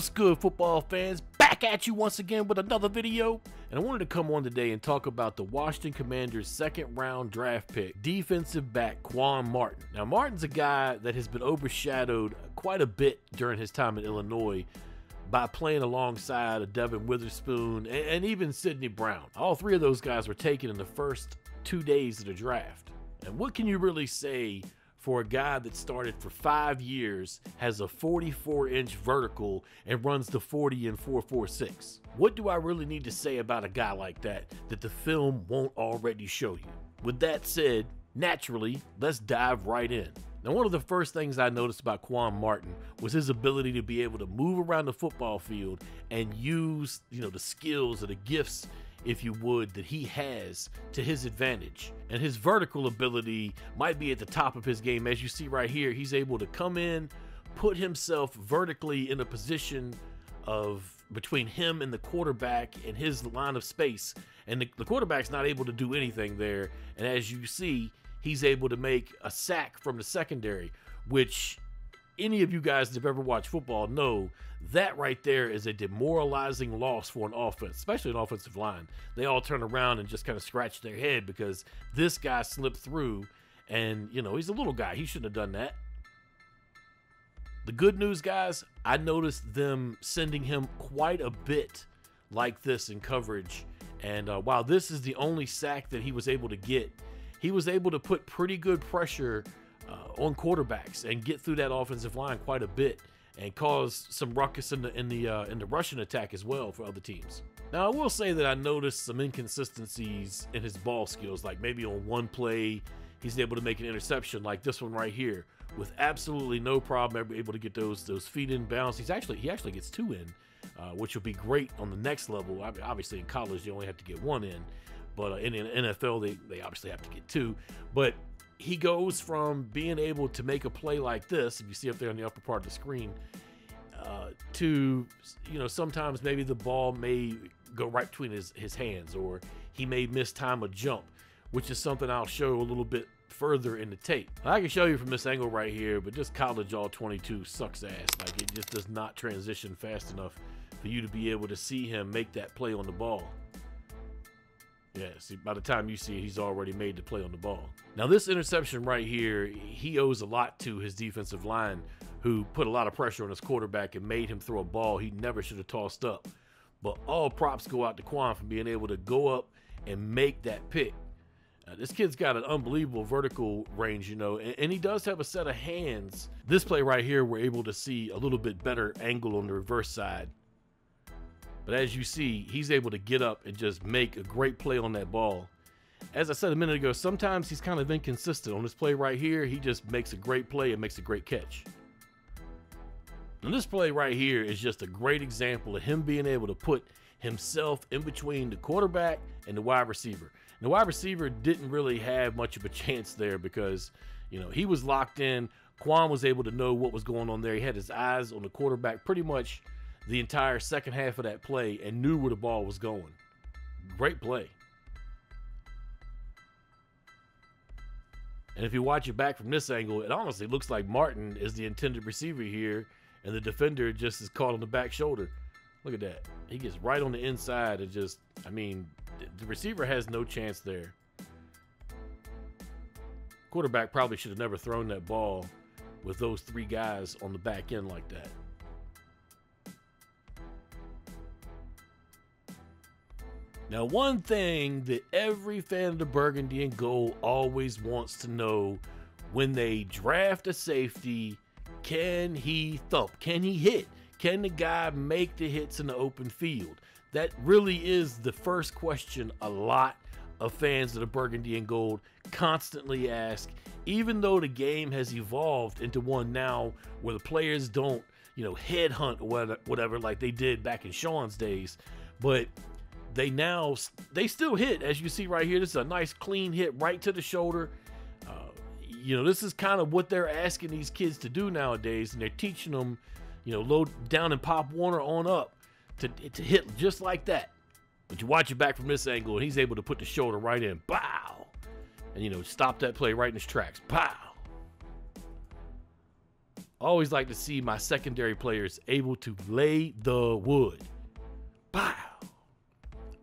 What's good, football fans? Back at you once again with another video. And I wanted to come on today and talk about the Washington Commanders' second-round draft pick, defensive back Quan Martin. Now, Martin's a guy that has been overshadowed quite a bit during his time in Illinois by playing alongside of Devin Witherspoon and even Sidney Brown. All three of those guys were taken in the first 2 days of the draft. And what can you really say for a guy that started for 5 years, has a 44-inch vertical, and runs the 40 in 4.46? What do I really need to say about a guy like that the film won't already show you? With that said, naturally, let's dive right in. Now, one of the first things I noticed about Quan Martin was his ability to be able to move around the football field and use, the skills or the gifts, if you would, that he has to his advantage. And his vertical ability might be at the top of his game. As you see right here, he's able to come in, put himself vertically in a position of between him and the quarterback and his line of space. And the quarterback's not able to do anything there. And as you see, he's able to make a sack from the secondary, which any of you guys that have ever watched football know that right there is a demoralizing loss for an offense, especially an offensive line. They all turn around and just kind of scratch their head because this guy slipped through and, he's a little guy. He shouldn't have done that. The good news, guys, I noticed them sending him quite a bit like this in coverage. And while this is the only sack that he was able to get, he was able to put pretty good pressure on quarterbacks and get through that offensive line quite a bit and cause some ruckus in the rushing attack as well for other teams. Now, I will say that I noticed some inconsistencies in his ball skills, like maybe on one play he's able to make an interception like this one right here with absolutely no problem, able to get those feet in bounds. He actually gets 2 in, which will be great on the next level. I mean, obviously in college you only have to get 1 in, but in the NFL they obviously have to get 2. But he goes from being able to make a play like this, if you see up there on the upper part of the screen, to, sometimes maybe the ball may go right between his hands, or he may mistime a jump, which is something I'll show a little bit further in the tape. I can show you from this angle right here, but just college All-22 sucks ass. Like, it just does not transition fast enough for you to be able to see him make that play on the ball. Yeah, see, by the time you see it, he's already made the play on the ball. Now, this interception right here, he owes a lot to his defensive line, who put a lot of pressure on his quarterback and made him throw a ball he never should have tossed up. But all props go out to Quan for being able to go up and make that pick. This kid's got an unbelievable vertical range, and he does have a set of hands. This play right here, we're able to see a little bit better angle on the reverse side. But as you see, he's able to get up and just make a great play on that ball. As I said a minute ago, sometimes he's kind of inconsistent. On this play right here, he just makes a great play and makes a great catch. And this play right here is just a great example of him being able to put himself in between the quarterback and the wide receiver. And the wide receiver didn't really have much of a chance there because, he was locked in. Quan was able to know what was going on there. He had his eyes on the quarterback pretty much the entire second half of that play and knew where the ball was going. Great play. And if you watch it back from this angle, it honestly looks like Martin is the intended receiver here, and the defender just is caught on the back shoulder. Look at that. He gets right on the inside and just, the receiver has no chance there. Quarterback probably should have never thrown that ball with those 3 guys on the back end like that. Now, one thing that every fan of the Burgundy and Gold always wants to know when they draft a safety, can he thump? Can he hit? Can the guy make the hits in the open field? That really is the first question a lot of fans of the Burgundy and Gold constantly ask, even though the game has evolved into one now where the players don't, headhunt or whatever like they did back in Sean's days. But they still hit, as you see right here. This is a nice clean hit right to the shoulder. This is kind of what they're asking these kids to do nowadays, and they're teaching them, low down and Pop Warner on up to hit just like that. But you watch it back from this angle, and he's able to put the shoulder right in, bow, and stop that play right in his tracks, pow. I always like to see my secondary players able to lay the wood. Pow!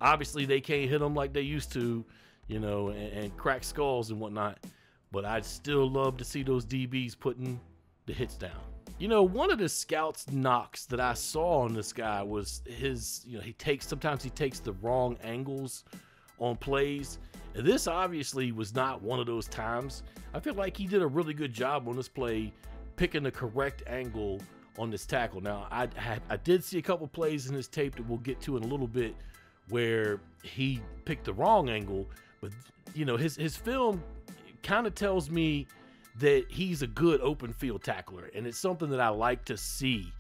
Obviously, they can't hit them like they used to, you know, and crack skulls and whatnot. But I'd still love to see those DBs putting the hits down. You know, one of the scouts' knocks that I saw on this guy was his, you know, sometimes he takes the wrong angles on plays. And this obviously was not one of those times. I feel like he did a really good job on this play, picking the correct angle on this tackle. Now, I did see a couple plays in this tape that we'll get to in a little bit where he picked the wrong angle, but you know, his film kind of tells me that he's a good open field tackler, and it's something that I like to see,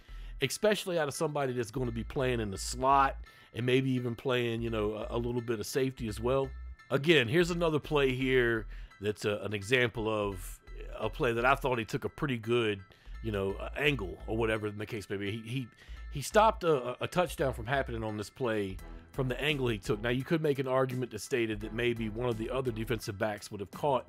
especially out of somebody that's going to be playing in the slot and maybe even playing, you know, a little bit of safety as well. Again, here's another play here that's an example of a play that I thought he took a pretty good, you know, angle or whatever the case may be. He stopped a touchdown from happening on this play from the angle he took. Now, you could make an argument that stated that maybe one of the other defensive backs would have caught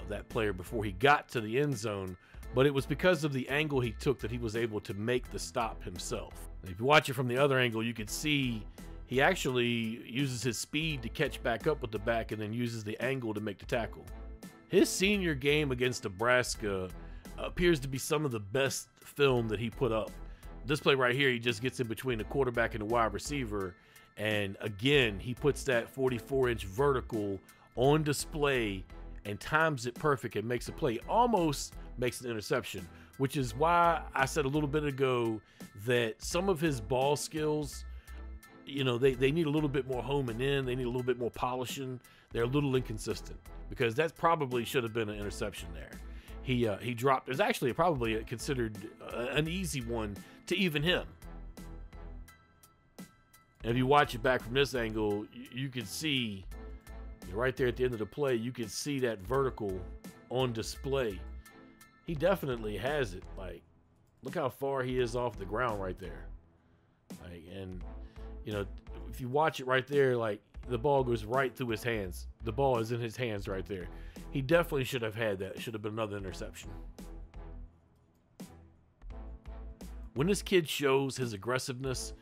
that player before he got to the end zone, but it was because of the angle he took that he was able to make the stop himself. If you watch it from the other angle, you could see he actually uses his speed to catch back up with the back and then uses the angle to make the tackle. His senior game against Nebraska appears to be some of the best film that he put up. This play right here, he just gets in between the quarterback and the wide receiver, and again, he puts that 44-inch vertical on display and times it perfect and makes a play. Almost makes an interception, which is why I said a little bit ago that some of his ball skills, you know, they need a little bit more homing in. They need a little bit more polishing. They're a little inconsistent, because that probably should have been an interception there. He dropped. It's actually probably considered an easy one to even him. And if you watch it back from this angle, you can see right there at the end of the play, you can see that vertical on display. He definitely has it. Like, look how far he is off the ground right there. Like, and you know, if you watch it right there, like, the ball goes right through his hands. The ball is in his hands right there. He definitely should have had that. It should have been another interception. When this kid shows his aggressiveness,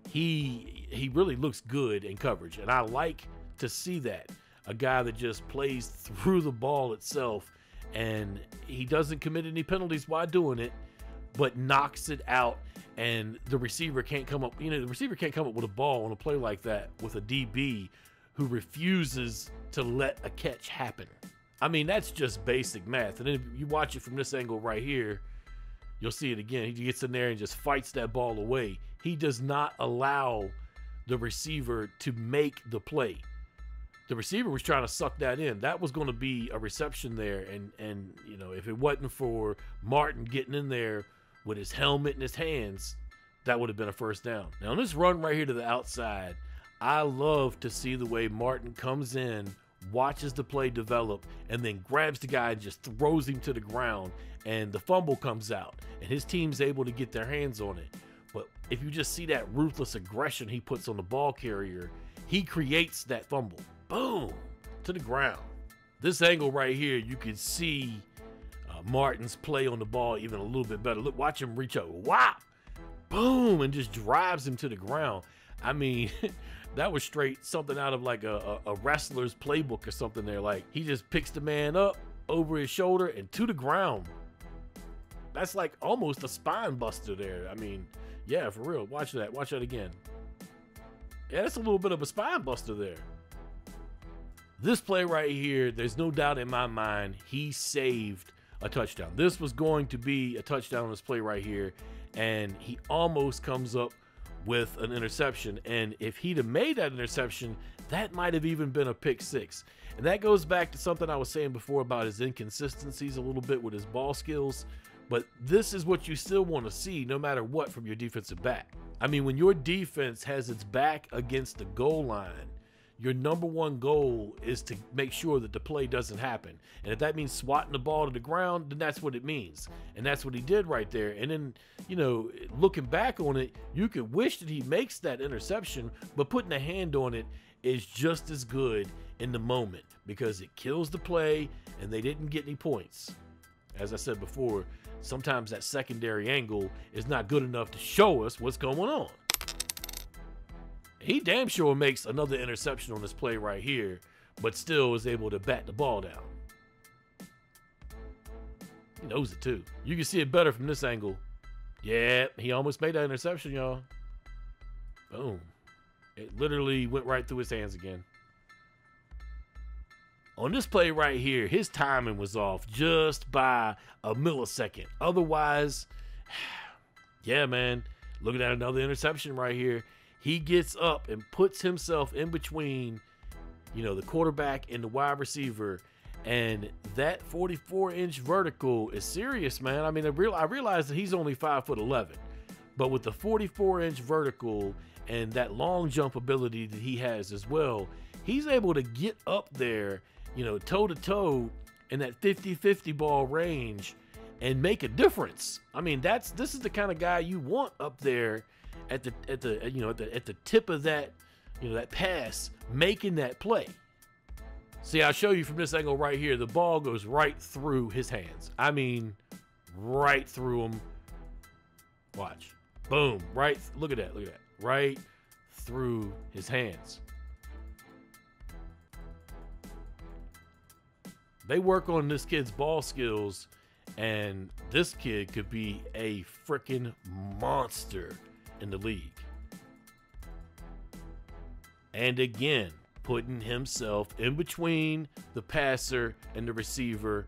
he really looks good in coverage, and I like to see that. A guy that just plays through the ball itself, and he doesn't commit any penalties while doing it, but knocks it out, and the receiver can't come up. You know, the receiver can't come up with a ball on a play like that with a DB who refuses to let a catch happen. I mean, that's just basic math. And then if you watch it from this angle right here, you'll see it again. He gets in there and just fights that ball away. He does not allow the receiver to make the play. The receiver was trying to suck that in. That was going to be a reception there. And you know, if it wasn't for Martin getting in there with his helmet in his hands, that would have been a first down. Now, on this run right here to the outside, I love to see the way Martin comes in, watches the play develop, and then grabs the guy and just throws him to the ground, and the fumble comes out, and his team's able to get their hands on it. But if you just see that ruthless aggression he puts on the ball carrier, he creates that fumble. Boom, to the ground. This angle right here, you can see Martin's play on the ball even a little bit better. Look, watch him reach out, whop, boom, and just drives him to the ground. I mean, that was straight something out of like a wrestler's playbook or something there. Like, he just picks the man up over his shoulder and to the ground. That's like almost a spine buster there. I mean, yeah, for real. Watch that. Watch that again. Yeah, that's a little bit of a spine buster there. This play right here, there's no doubt in my mind, he saved a touchdown. This was going to be a touchdown on this play right here, and he almost comes up with an interception. And if he'd have made that interception, that might have even been a pick six. And that goes back to something I was saying before about his inconsistencies a little bit with his ball skills. But this is what you still want to see no matter what from your defensive back. I mean, when your defense has its back against the goal line, your number one goal is to make sure that the play doesn't happen. And if that means swatting the ball to the ground, then that's what it means. And that's what he did right there. And then, you know, looking back on it, you could wish that he makes that interception, but putting a hand on it is just as good in the moment because it kills the play and they didn't get any points. as I said before, sometimes that secondary angle is not good enough to show us what's going on. He damn sure makes another interception on this play right here, but still is able to bat the ball down. He knows it too. You can see it better from this angle. Yeah, he almost made that interception, y'all. Boom. It literally went right through his hands again. On this play right here, his timing was off just by a millisecond. Otherwise, yeah, man, looking at another interception right here. He gets up and puts himself in between, you know, the quarterback and the wide receiver. And that 44-inch vertical is serious, man. I mean, I realize that he's only 5'11", but with the 44-inch vertical and that long jump ability that he has as well, he's able to get up there, you know, toe-to-toe in that 50-50 ball range and make a difference. I mean, this is the kind of guy you want up there at the tip of that, you know, that pass, making that play. See, I'll show you from this angle right here. The ball goes right through his hands. I mean, right through him. Watch. Boom. Right. Look at that. Look at that. Right through his hands. They work on this kid's ball skills, and this kid could be a freaking monster in the league. And again, putting himself in between the passer and the receiver.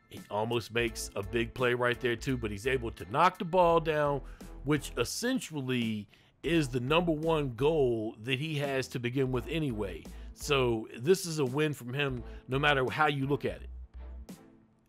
He almost makes a big play right there too, but he's able to knock the ball down, which essentially is the #1 goal that he has to begin with anyway. So this is a win from him no matter how you look at it.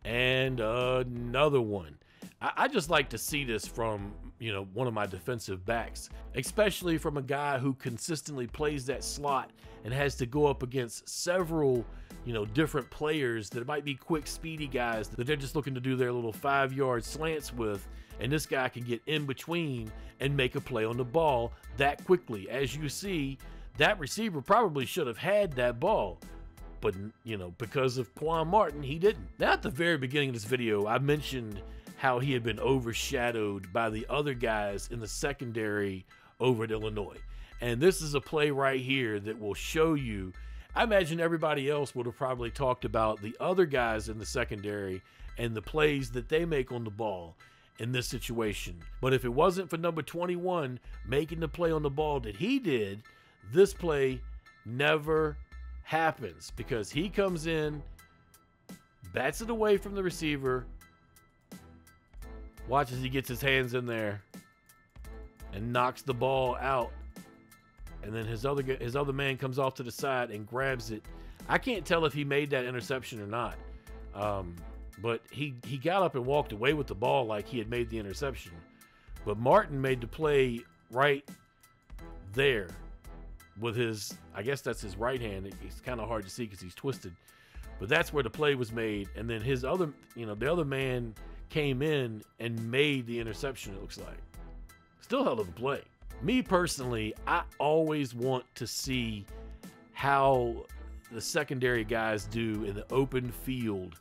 And another one. I just like to see this from, you know, one of my defensive backs, especially from a guy who consistently plays that slot and has to go up against several, you know, different players that might be quick, speedy guys that they're just looking to do their little 5-yard slants with. And this guy can get in between and make a play on the ball that quickly. As you see, that receiver probably should have had that ball, but, you know, because of Quan Martin, he didn't. Now, at the very beginning of this video, I mentioned how he had been overshadowed by the other guys in the secondary over at Illinois. And this is a play right here that will show you. I imagine everybody else would have probably talked about the other guys in the secondary and the plays that they make on the ball in this situation. But if it wasn't for number 21 making the play on the ball that he did, this play never happens, because he comes in, bats it away from the receiver, watch as he gets his hands in there and knocks the ball out. And then his other man comes off to the side and grabs it. I can't tell if he made that interception or not. But he got up and walked away with the ball like he had made the interception. But Martin made the play right there with his, I guess that's his right hand. It's kind of hard to see because he's twisted. But that's where the play was made. And then his other, you know, the other man came in and made the interception, it looks like. Still hell of a play. Me personally, I always want to see how the secondary guys do in the open field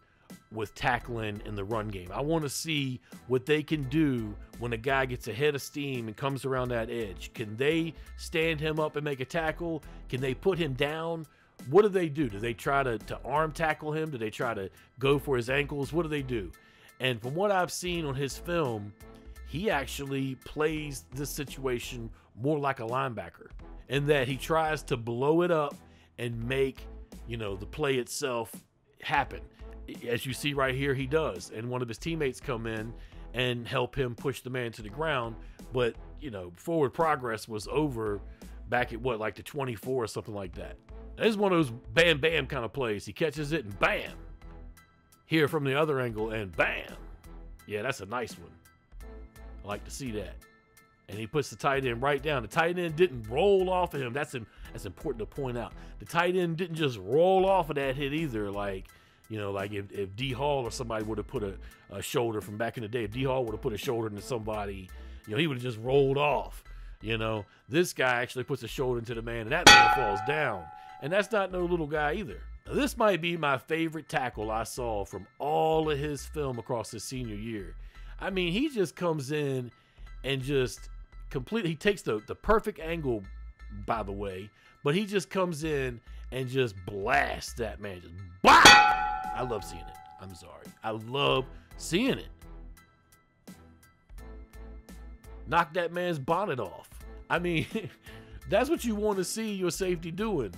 with tackling in the run game. I want to see what they can do when a guy gets ahead of steam and comes around that edge. Can they stand him up and make a tackle? Can they put him down? What do they do? Do they try to arm tackle him? Do they try to go for his ankles? What do they do? And from what I've seen on his film, he actually plays this situation more like a linebacker, in that he tries to blow it up and make, you know, the play itself happen. As you see right here, he does. And one of his teammates come in and help him push the man to the ground. But, you know, forward progress was over back at what, like the 24 or something like that. This is one of those bam, bam kind of plays. He catches it and bam. Here from the other angle and bam. Yeah, that's a nice one. I like to see that. And he puts the tight end right down. The tight end didn't roll off of him. That's important to point out. The tight end didn't just roll off of that hit either. Like, you know, like if D. Hall or somebody would have put a shoulder from back in the day, if D. Hall would have put a shoulder into somebody, you know, he would have just rolled off. You know, this guy actually puts a shoulder into the man, and that man falls down. And that's not no little guy either. This might be my favorite tackle I saw from all of his film across his senior year. I mean, he just comes in and just completely, he takes the perfect angle, by the way, but he just comes in and just blasts that man. Just BOW! I love seeing it. I'm sorry. I love seeing it. Knock that man's bonnet off. I mean, that's what you want to see your safety doing.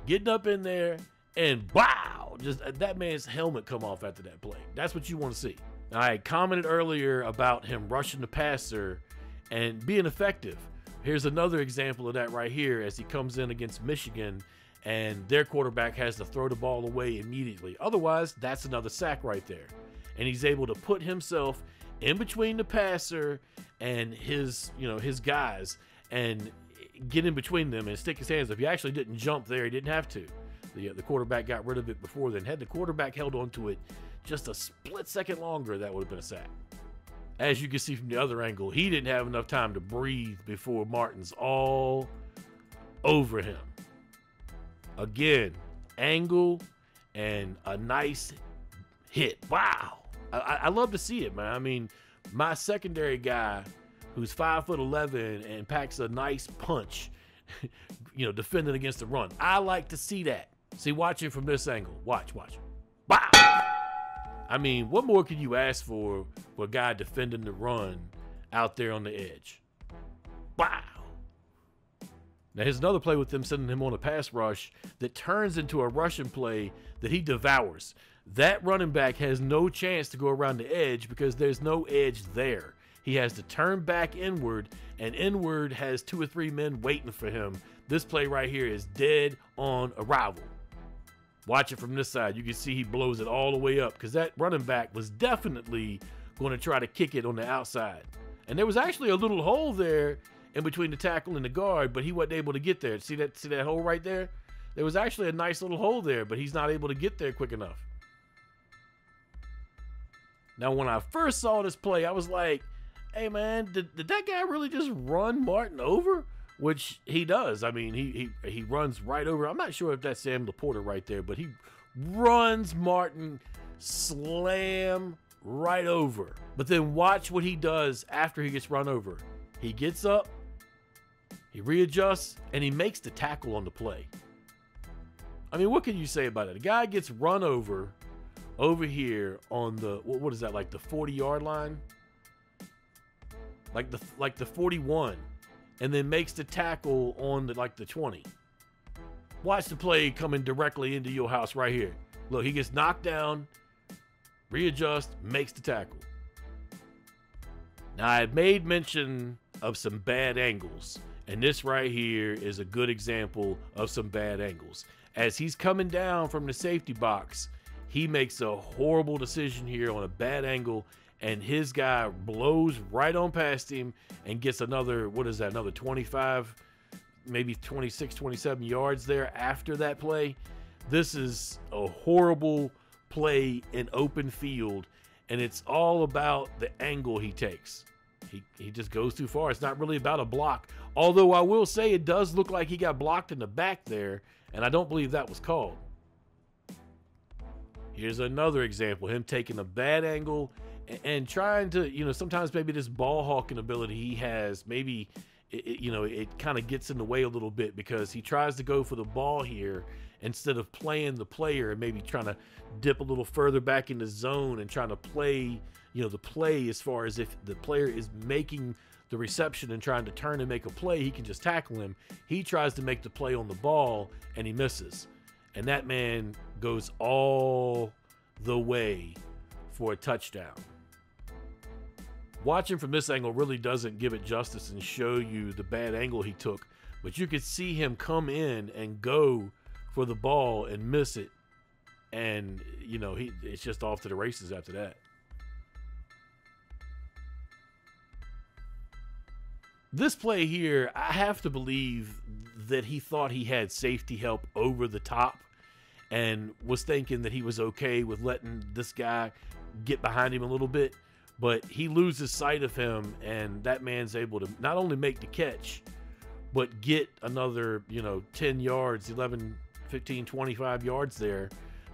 Getting up in there and wow, just that man's helmet come off after that play. That's what you want to see. I commented earlier about him rushing the passer and being effective. Here's another example of that right here as he comes in against Michigan and their quarterback has to throw the ball away immediately. Otherwise, that's another sack right there. And he's able to put himself in between the passer and his guys and get in between them and stick his hands up. He actually didn't jump there. He didn't have to. The quarterback got rid of it before then. Had the quarterback held onto it just a split second longer, that would have been a sack. As you can see from the other angle, he didn't have enough time to breathe before Martin's all over him. Again, angle and a nice hit. Wow. I love to see it, man. I mean, my secondary guy who's 5'11" and packs a nice punch, defending against the run. I like to see that. See, watch it from this angle. Watch. Wow. I mean, what more can you ask for a guy defending the run out there on the edge? Wow. Now, here's another play with them sending him on a pass rush that turns into a rushing play that he devours. That running back has no chance to go around the edge because there's no edge there. He has to turn back inward, and inward has 2 or 3 men waiting for him. This play right here is dead on arrival. Watch it from this side. You can see he blows it all the way up because that running back was definitely going to try to kick it on the outside. And there was actually a little hole there in between the tackle and the guard, but he wasn't able to get there. See that hole right there? There was actually a nice little hole there, but he's not able to get there quick enough. Now, when I first saw this play, I was like, hey, man, did that guy really just run Martin over? Which he does. I mean, he runs right over. I'm not sure if that's Sam Laporta right there, but he runs Martin slam right over. But then watch what he does after he gets run over. He gets up, he readjusts, and he makes the tackle on the play. I mean, what can you say about it? The guy gets run over here on the, what is that, like the 40-yard line? Like the 41. And then makes the tackle on the 20. Watch the play coming directly into your house right here. Look, he gets knocked down, readjusts, makes the tackle. Now, I made mention of some bad angles, and this right here is a good example of some bad angles. As he's coming down from the safety box, he makes a horrible decision here on a bad angle, and his guy blows right on past him and gets another, what is that, another 25, maybe 26, 27 yards there after that play. This is a horrible play in open field, and it's all about the angle he takes. He just goes too far. It's not really about a block, although I will say it does look like he got blocked in the back there, and I don't believe that was called. Here's another example, him taking a bad angle and trying to, sometimes maybe this ball hawking ability he has, maybe, it kind of gets in the way a little bit because he tries to go for the ball here instead of playing the player and maybe trying to dip a little further back in the zone and trying to play, the play as far as if the player is making the reception and trying to turn and make a play, he can just tackle him. He tries to make the play on the ball and he misses. And that man goes all the way for a touchdown. Watching from this angle really doesn't give it justice and show you the bad angle he took, but you could see him come in and go for the ball and miss it, and it's just off to the races after that. This play here, I have to believe that he thought he had safety help over the top and was thinking that he was okay with letting this guy get behind him a little bit. But he loses sight of him, and that man's able to not only make the catch, but get another, 10 yards, 11, 15, 25 yards there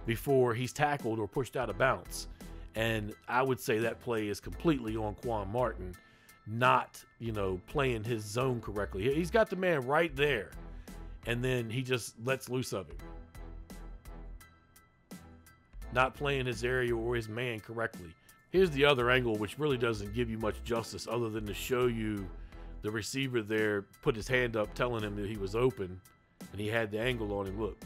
before he's tackled or pushed out of bounds. And I would say that play is completely on Quan Martin, not, you know, playing his zone correctly. He's got the man right there, and then he just lets loose of him. Not playing his area or his man correctly. Here's the other angle, which really doesn't give you much justice other than to show you the receiver there put his hand up telling him that he was open, and he had the angle on him. Look.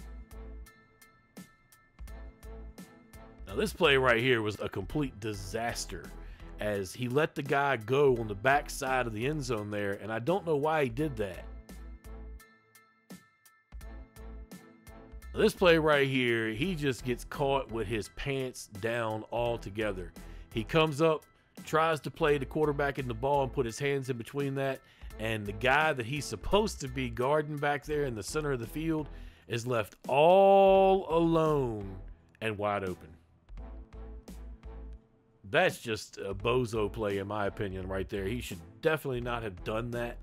Now this play right here was a complete disaster, as he let the guy go on the back side of the end zone there, and I don't know why he did that. Now this play right here, he just gets caught with his pants down altogether. He comes up, tries to play the quarterback in the ball and put his hands in between that, and the guy that he's supposed to be guarding back there in the center of the field is left all alone and wide open. That's just a bozo play, in my opinion, right there. He should definitely not have done that.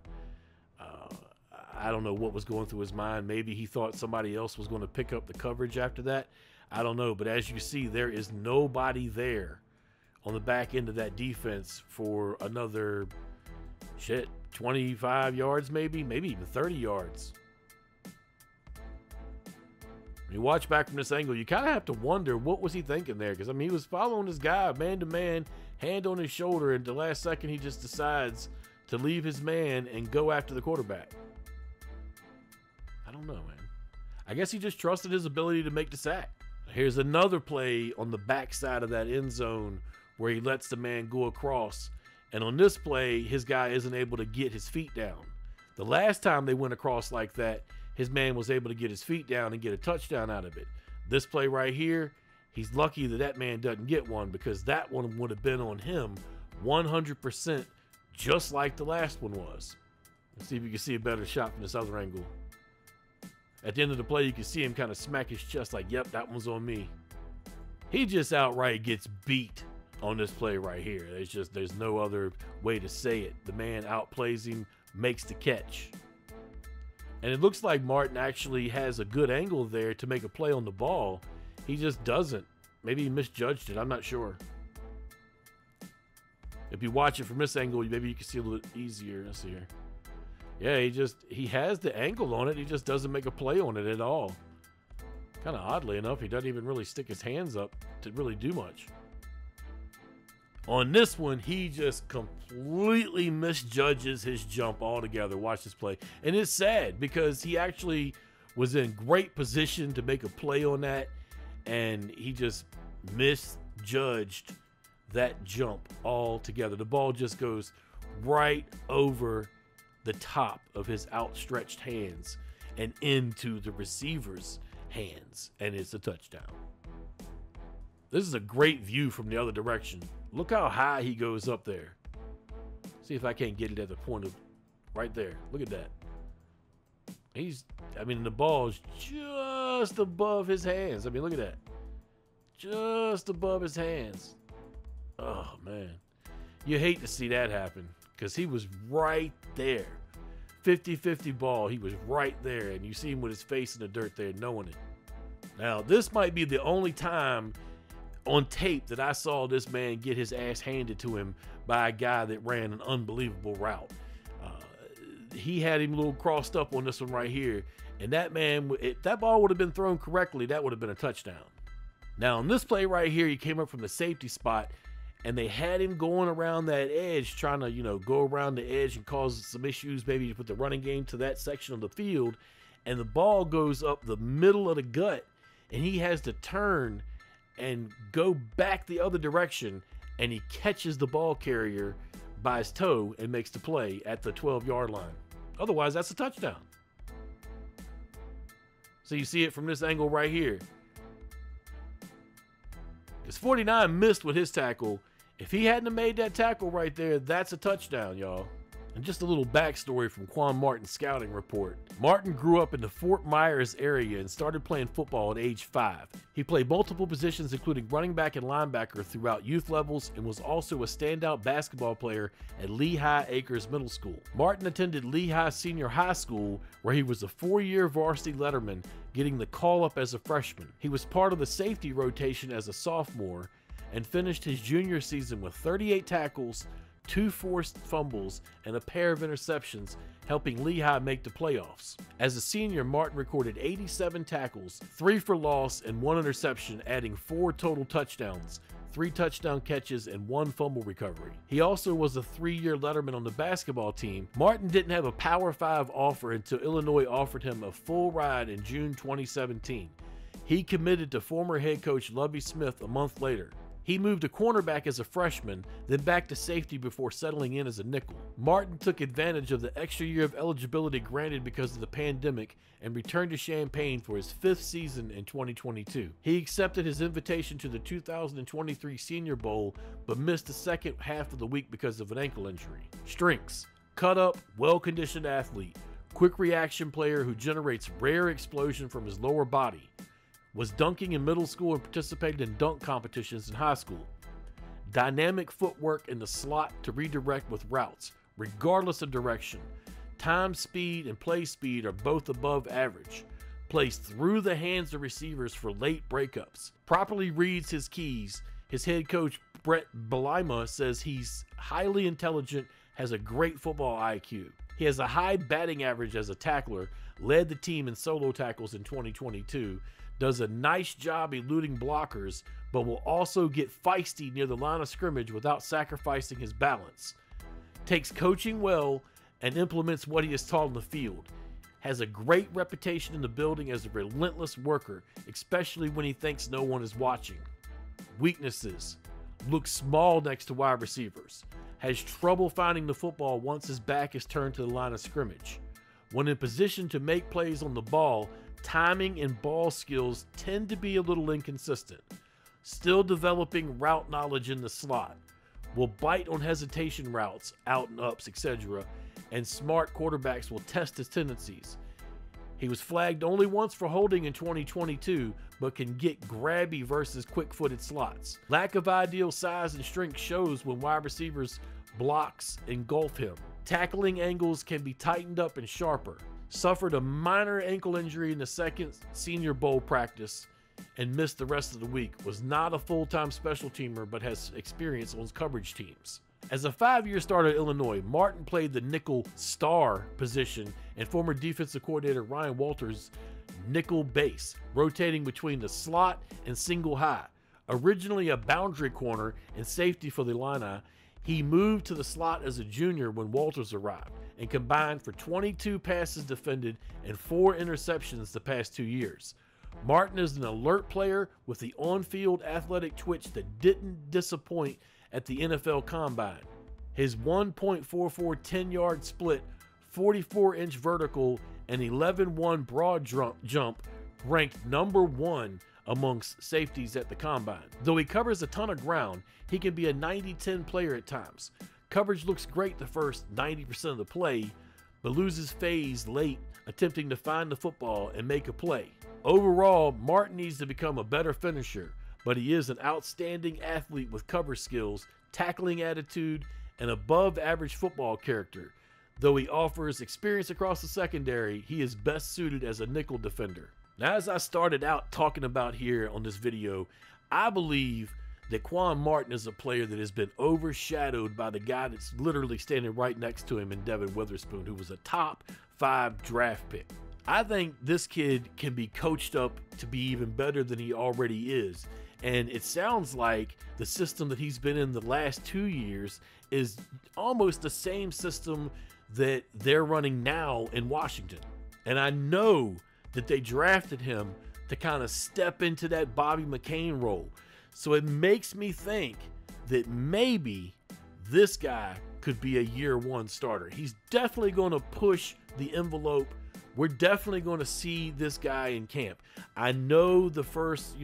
I don't know what was going through his mind. Maybe he thought somebody else was going to pick up the coverage after that. I don't know. But as you see, there is nobody there on the back end of that defense for another, 25 yards maybe even 30 yards. When you watch back from this angle, you kind of have to wonder what was he thinking there, because I mean he was following this guy man to man, hand on his shoulder, and the last second he just decides to leave his man and go after the quarterback. I don't know, man. I guess he just trusted his ability to make the sack. Here's another play on the backside of that end zone where he lets the man go across, and on this play his guy isn't able to get his feet down. The last time they went across like that, his man was able to get his feet down and get a touchdown out of it. This play right here, he's lucky that that man doesn't get one, because that one would have been on him 100%, just like the last one was. Let's see if you can see a better shot from this other angle. At the end of the play, you can see him kind of smack his chest like, yep, that one's on me. He just outright gets beat on this play right here. There's no other way to say it. The man outplays him, makes the catch. And it looks like Martin actually has a good angle there to make a play on the ball. He just doesn't. Maybe he misjudged it. I'm not sure. If you watch it from this angle, maybe you can see a little easier. Let's see here. Yeah, he has the angle on it. He just doesn't make a play on it at all. Kind of oddly enough, he doesn't even really stick his hands up to really do much. On this one, he just completely misjudges his jump altogether. Watch this play. And it's sad because he actually was in great position to make a play on that, and he just misjudged that jump altogether. The ball just goes right over the top of his outstretched hands and into the receiver's hands, and it's a touchdown. This is a great view from the other direction. Look how high he goes up there. See if I can't get it at the point of right there. Look at that. The ball's just above his hands. I mean, look at that. Just above his hands. Oh, man. You hate to see that happen because he was right there. 50-50 ball. He was right there, and you see him with his face in the dirt there, knowing it. Now, this might be the only time on tape that I saw this man get his ass handed to him by a guy that ran an unbelievable route. He had him a little crossed up on this one right here, and that man, if that ball would have been thrown correctly, that would have been a touchdown. Now, on this play right here, he came up from the safety spot, and they had him going around that edge, trying to, go around the edge and cause some issues, maybe with the running game to that section of the field, and the ball goes up the middle of the gut, and he has to turn and go back the other direction, and he catches the ball carrier by his toe and makes the play at the 12-yard line. Otherwise, that's a touchdown. So you see it from this angle right here. Because 49 missed with his tackle. If he hadn't have made that tackle right there, that's a touchdown, y'all. And just a little backstory from Quan Martin's scouting report. Martin grew up in the Fort Myers area and started playing football at age 5. He played multiple positions including running back and linebacker throughout youth levels and was also a standout basketball player at Lehigh Acres Middle School. Martin attended Lehigh Senior High School where he was a 4-year varsity letterman, getting the call-up as a freshman. He was part of the safety rotation as a sophomore and finished his junior season with 38 tackles, 2 forced fumbles, and a pair of interceptions, helping Lehigh make the playoffs. As a senior, Martin recorded 87 tackles, 3 for loss, and 1 interception, adding 4 total touchdowns, 3 touchdown catches, and 1 fumble recovery. He also was a 3-year letterman on the basketball team. Martin didn't have a Power 5 offer until Illinois offered him a full ride in June 2017. He committed to former head coach Lovie Smith a month later. He moved to cornerback as a freshman, then back to safety before settling in as a nickel. Martin took advantage of the extra year of eligibility granted because of the pandemic and returned to Champaign for his 5th season in 2022. He accepted his invitation to the 2023 Senior Bowl, but missed the second half of the week because of an ankle injury. Strengths: cut up, well-conditioned athlete, quick reaction player who generates rare explosion from his lower body. Was dunking in middle school and participated in dunk competitions in high school. Dynamic footwork in the slot to redirect with routes, regardless of direction. Time speed and play speed are both above average. Plays through the hands of receivers for late breakups. Properly reads his keys. His head coach, Brett Bielema, says he's highly intelligent, has a great football IQ. He has a high batting average as a tackler, led the team in solo tackles in 2022, does a nice job eluding blockers, but will also get feisty near the line of scrimmage without sacrificing his balance. Takes coaching well and implements what he is taught on the field. Has a great reputation in the building as a relentless worker, especially when he thinks no one is watching. Weaknesses: looks small next to wide receivers. Has trouble finding the football once his back is turned to the line of scrimmage. When in position to make plays on the ball, timing and ball skills tend to be a little inconsistent. Still developing route knowledge in the slot. Will bite on hesitation routes, out and ups, etc. And smart quarterbacks will test his tendencies. He was flagged only once for holding in 2022, but can get grabby versus quick-footed slots. Lack of ideal size and strength shows when wide receivers blocks engulf him. Tackling angles can be tightened up and sharper. Suffered a minor ankle injury in the second Senior Bowl practice and missed the rest of the week. Was not a full-time special teamer, but has experience on coverage teams. As a 5-year starter at Illinois, Martin played the nickel star position and former defensive coordinator Ryan Walters' nickel base, rotating between the slot and single high. Originally a boundary corner and safety for the Illini, he moved to the slot as a junior when Walters arrived and combined for 22 passes defended and 4 interceptions the past 2 years. Martin is an alert player with the on-field athletic twitch that didn't disappoint at the NFL Combine. His 1.44 10-yard split, 44-inch vertical, and 11-1 broad jump ranked number 1 amongst safeties at the Combine. Though he covers a ton of ground, he can be a 90-10 player at times. Coverage looks great the first 90% of the play, but loses phase late attempting to find the football and make a play. Overall, Martin needs to become a better finisher, but he is an outstanding athlete with cover skills, tackling attitude, and above average football character. Though he offers experience across the secondary, he is best suited as a nickel defender. Now, as I started out talking about here on this video, I believe that Quan Martin is a player that has been overshadowed by the guy that's literally standing right next to him in Devin Witherspoon, who was a top 5 draft pick. I think this kid can be coached up to be even better than he already is. And it sounds like the system that he's been in the last 2 years is almost the same system that they're running now in Washington. And I know that they drafted him to kind of step into that Bobby McCain role. So it makes me think that maybe this guy could be a year 1 starter. He's definitely going to push the envelope. We're definitely going to see this guy in camp. I know the first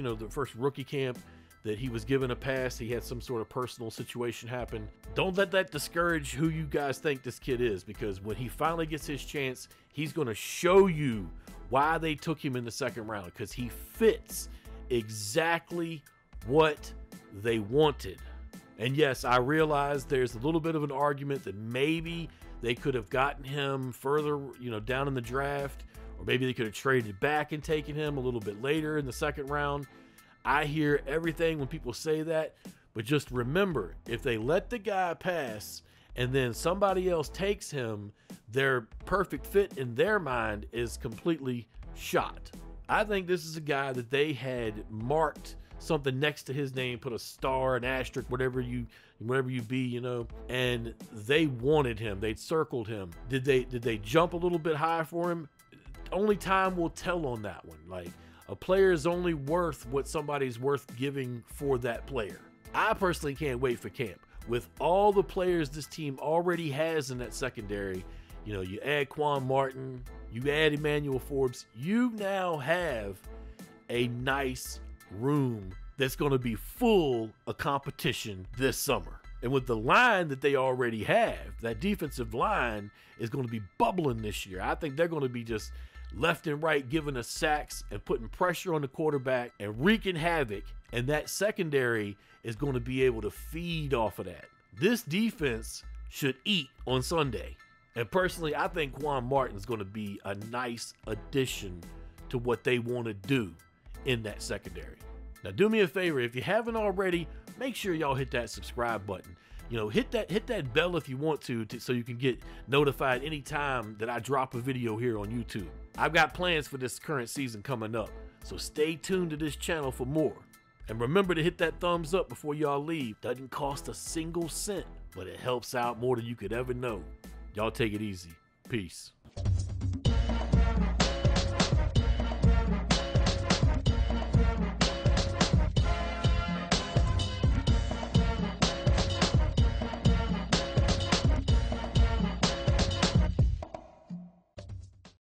rookie camp, that he was given a pass. He had some sort of personal situation happen. Don't let that discourage who you guys think this kid is, because when he finally gets his chance, he's going to show you why they took him in the second round, because he fits exactly what they wanted. And yes, I realize there's a little bit of an argument that maybe they could have gotten him further, down in the draft, or maybe they could have traded back and taken him a little bit later in the second round. I hear everything when people say that, but just remember, if they let the guy pass and then somebody else takes him, their perfect fit in their mind is completely shot. I think this is a guy that they had marked something next to his name, put a star, an asterisk, whatever you be, and they wanted him. They'd circled him. Did they jump a little bit high for him? Only time will tell on that one. Like, a player is only worth what somebody's worth giving for that player. I personally can't wait for camp. With all the players this team already has in that secondary, you add Quan Martin, you add Emmanuel Forbes, you now have a nice room that's going to be full of competition this summer. And with the line that they already have, that defensive line is going to be bubbling this year. I think they're going to be just left and right giving us sacks and putting pressure on the quarterback and wreaking havoc. And that secondary is going to be able to feed off of that. This defense should eat on Sunday. And personally, I think Quan Martin is going to be a nice addition to what they want to do in that secondary. Now, do me a favor, if you haven't already, make sure y'all hit that subscribe button. Hit that bell if you want to, so you can get notified anytime that I drop a video here on YouTube. I've got plans for this current season coming up, so stay tuned to this channel for more. And remember to hit that thumbs up before y'all leave. Doesn't cost a single cent, but it helps out more than you could ever know. Y'all take it easy. Peace.